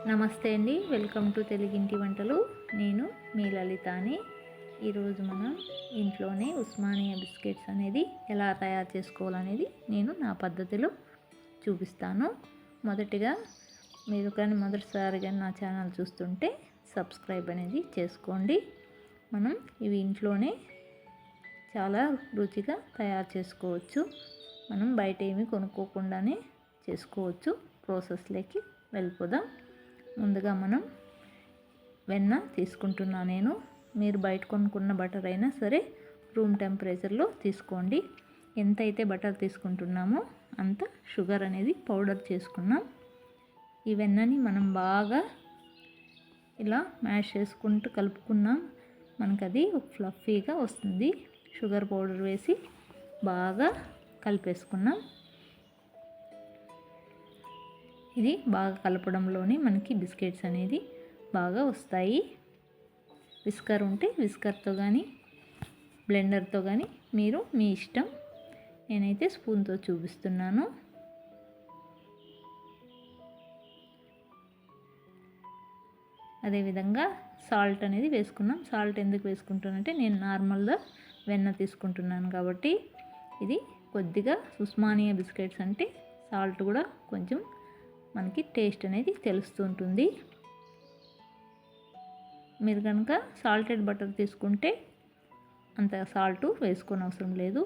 నమస్తే అండి, welcome to తెలుగింటి వంటలు. నేను మీ లలితాని. ఈరోజు మనం ఇంట్లోనే ఉస్మానియా బిస్కెట్స్ అనేది ఎలా తయారు చేసుకోవాలనేది నేను నా పద్ధతిలో చూపిస్తాను. మొదటిగా మీరు కానీ మొదటిసారిగా నా ఛానల్ చూస్తుంటే సబ్స్క్రైబ్ అనేది చేసుకోండి. మనం ఇవి ఇంట్లోనే చాలా రుచిగా తయారు చేసుకోవచ్చు. మనం బయట ఏమి కొనుక్కోకుండానే చేసుకోవచ్చు. ప్రాసెస్లోకి వెళ్ళిపోదాం. ముందుగా మనం వెన్న తీసుకుంటున్నా నేను. మీరు బయట కొనుక్కున్న బటర్ అయినా సరే రూమ్ టెంపరేచర్లో తీసుకోండి. ఎంతైతే బటర్ తీసుకుంటున్నామో అంత షుగర్ అనేది పౌడర్ చేసుకున్నాం. ఈ వెన్నని మనం బాగా ఇలా మ్యాష్ చేసుకుంటూ కలుపుకున్నాం. మనకు అది ఫ్లఫీగా వస్తుంది. షుగర్ పౌడర్ వేసి బాగా కలిపేసుకున్నాం. ఇది బాగా కలపడంలోనే మనకి బిస్కెట్స్ అనేది బాగా వస్తాయి. విస్కర్ ఉంటే విస్కర్తో కానీ బ్లెండర్తో కానీ మీరు మీ ఇష్టం. నేనైతే స్పూన్తో చూపిస్తున్నాను. అదేవిధంగా సాల్ట్ అనేది వేసుకున్నాం. సాల్ట్ ఎందుకు వేసుకుంటానంటే నేను నార్మల్గా వెన్న తీసుకుంటున్నాను కాబట్టి. ఇది కొద్దిగా ఉస్మానియా బిస్కెట్స్ అంటే సాల్ట్ కూడా కొంచెం మనకి టేస్ట్ అనేది తెలుస్తూ ఉంటుంది. మీరు కనుక సాల్టెడ్ బటర్ తీసుకుంటే అంత సాల్ట్ వేసుకోని అవసరం లేదు.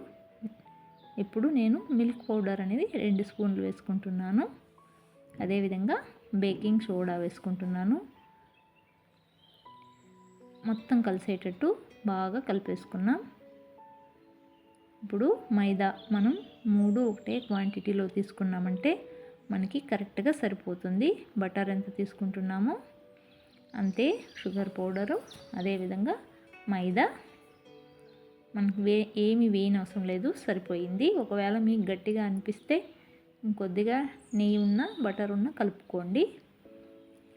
ఇప్పుడు నేను మిల్క్ పౌడర్ అనేది 2 స్పూన్లు వేసుకుంటున్నాను. అదేవిధంగా బేకింగ్ సోడా వేసుకుంటున్నాను. మొత్తం కలిసేటట్టు బాగా కలిపేసుకున్నాం. ఇప్పుడు మైదా మనం 3 ఒకటే క్వాంటిటీలో తీసుకున్నామంటే మనకి కరెక్ట్గా సరిపోతుంది. బటర్ ఎంత తీసుకుంటున్నామో అంతే షుగర్ పౌడరు, అదేవిధంగా మైదా. మనకు ఏమి వేయని అవసరం లేదు, సరిపోయింది. ఒకవేళ మీకు గట్టిగా అనిపిస్తే ఇంకొద్దిగా నెయ్యి ఉన్న బటర్ ఉన్న కలుపుకోండి.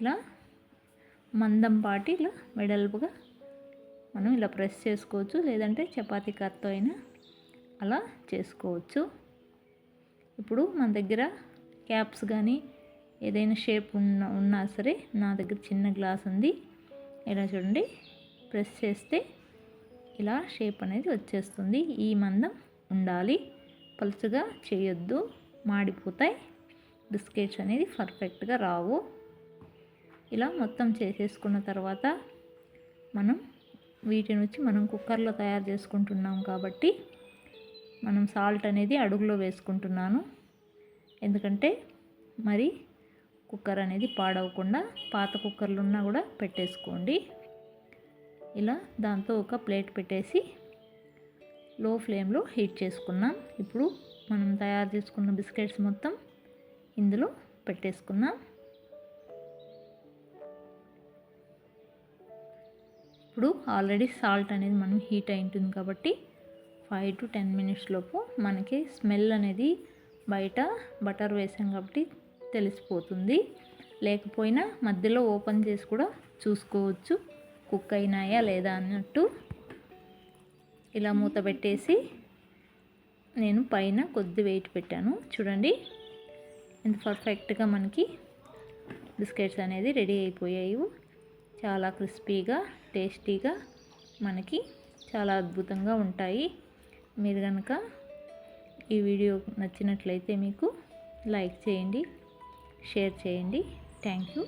ఇలా మందంపాటి ఇలా వెడల్పుగా మనం ఇలా ప్రెస్ చేసుకోవచ్చు, లేదంటే చపాతీ కర్రతో అయినా అలా చేసుకోవచ్చు. ఇప్పుడు మన దగ్గర క్యాప్స్ కానీ ఏదైనా షేప్ ఉన్నా సరే, నా దగ్గర చిన్న గ్లాస్ ఉంది. ఇలా చూడండి, ప్రెస్ చేస్తే ఇలా షేప్ అనేది వచ్చేస్తుంది. ఈ మందం ఉండాలి, పలుచగా చేయొద్దు, మాడిపోతాయి. బిస్కెట్స్ అనేది పర్ఫెక్ట్గా రావు. ఇలా మొత్తం చేసేసుకున్న తర్వాత వీటి నుంచి మనం కుక్కర్లో తయారు చేసుకుంటున్నాం కాబట్టి మనం సాల్ట్ అనేది అడుగులో వేసుకుంటున్నాను. ఎందుకంటే మరి కుక్కర్ అనేది పాడవకుండా పాత కుక్కర్లు ఉన్నా కూడా పెట్టేసుకోండి. ఇలా దాంతో ఒక ప్లేట్ పెట్టేసి లో ఫ్లేమ్లో హీట్ చేసుకున్నాం. ఇప్పుడు మనం తయారు చేసుకున్న బిస్కెట్స్ మొత్తం ఇందులో పెట్టేసుకున్నాం. ఇప్పుడు ఆల్రెడీ సాల్ట్ అనేది మనం హీట్ అయి ఉంటుంది కాబట్టి 5 to 10 minutes లోపు మనకి స్మెల్ అనేది బయట బటర్ వేసాం కాబట్టి తెలిసిపోతుంది. లేకపోయినా మధ్యలో ఓపెన్ చేసి కూడా చూసుకోవచ్చు కుక్ అయినాయా లేదా అన్నట్టు. ఇలా మూత పెట్టేసి నేను పైన కొద్ది వెయిట్ పెట్టాను. చూడండి ఎంత పర్ఫెక్ట్గా మనకి బిస్కెట్స్ అనేది రెడీ అయిపోయాయి. చాలా క్రిస్పీగా టేస్టీగా మనకి చాలా అద్భుతంగా ఉంటాయి. మీరు కనుక ఈ వీడియో నచ్చినట్లయితే మీకు లైక్ చేయండి, షేర్ చేయండి. Thank you.